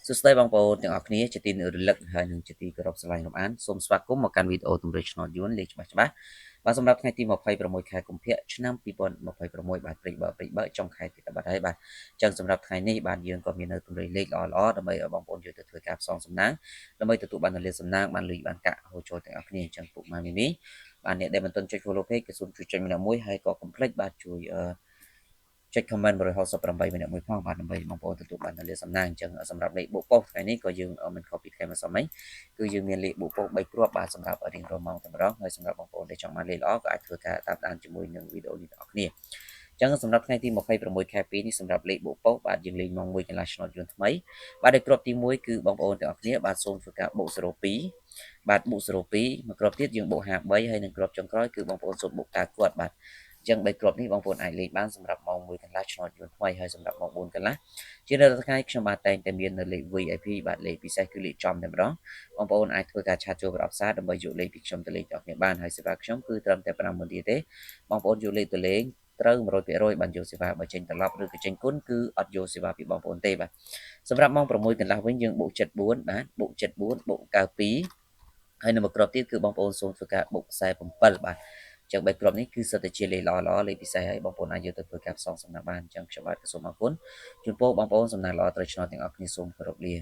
សួស្តីបងប្អូនទាំងអស់គ្នាជាទីរលឹកហើយនឹងជាទីគោរពស្រឡាញ់លោកអានសូមស្វាគមន៍មកកាន់វីដេអូទម្រេចឆ្នោតយួនលេខច្បាស់បាទសម្រាប់ថ្ងៃទី26ខែកុម្ភៈឆ្នាំ2026បាទព្រិចបើចំខែទី10បាទហើយបាទអញ្ចឹងសម្រាប់ថ្ងៃនេះបាទយើងក៏មាននៅទម្រេចលេខល្អដើម្បីឲ្យបងប្អូនយកទៅធ្វើការផ្សងសំណាងដើម្បីទទួលបានលាភសំណាងបានលុយបានកាក់ហូរចូលទាំងអស់គ្នាអញ្ចឹងពុកម៉ែមីមីបាទអ្នកដែលមិនទាន់ចុច follow page ក៏សូមជួយចុចម្នាក់មួយហើយក៏កុំភ្លេចបាទជួយចុច comment 168ម្នាក់មួយផងបាទដើម្បីបងប្អូនទទួលបានលាភសំណាងអញ្ចឹងសម្រាប់លេខបូកប៉ុស្តិ៍ថ្ងៃនេះក៏យើងមិនខុសពីថ្ងៃម្សិលមិញគឺយើងមានលេខបូកប៉ុស្តិ៍3គ្រាប់បាទសម្រាប់រៀងរាល់ម៉ោងតែម្ដងហើយសម្រាប់បងប្អូនដែលចង់បានលេខល្អក៏អាចធ្វើការតាមដានជាមួយនឹងវីដេអូនេះទាំងអស់គ្នាអញ្ចឹងសម្រាប់ថ្ងៃទី26ខែ2នេះសម្រាប់លេខបូកប៉ុស្តិ៍បាទយើងលេងម៉ោង1កន្លះឆ្នោតយួនថ្មីបាទដែលគ្រាប់ទី1គឺបងប្អូនទាំងអស់គ្នាបាទសូមធ្វើការបូក02បាទបូក02មួយគ្រាប់ទៀតយើងបូក53ហើយនឹងគ្រាប់ចុងក្រោយគឺបងប្អូនសូមបូកតាគាត់បាទចឹង3គ្រាប់នេះបងប្អូនអាចលេងបានសម្រាប់ម៉ោង1កន្លះឆ្នោតយួនថ្មីហើយសម្រាប់ម៉ោង4កន្លះជានៅថ្ងៃខ្ញុំបាទតែងតែមាននៅលេខ VIP បាទលេខពិសេសគឺលេខចំតែម្ដងបងប្អូនអាចធ្វើការឆាតចូលប្រអប់សារដើម្បីយកលេខពីខ្ញុំទៅលេខដល់គ្នាបានហើយសេវាខ្ញុំគឺត្រឹមតែ5,000រៀលទេបងប្អូនយកលេខទៅលេងត្រូវ100%បានយកសេវាបើចេញត្រឡប់ឬក៏ចេញគុណគឺអត់យកសេវាពីបងប្អូនទេបាទសម្រាប់ម៉ោង6កន្លះវិញយើងបូក74បាទបូក74បូក92ហើយនៅមួយគ្រាប់ទៀតគឺបងប្អូនសូមធ្វើការបូក47បាទចឹង3គ្រាប់នេះគឺសិតតែជាលេខល្អលេខពិសេសហើយបងប្អូនអាចយកទៅធ្វើការផ្សងសំណាងបានអញ្ចឹងខ្ញុំបាទក៏សូមអរគុណជូនពរបងប្អូនសំណាងល្អត្រូវឆ្នោតទាំងអស់គ្នាសូមគោរពលា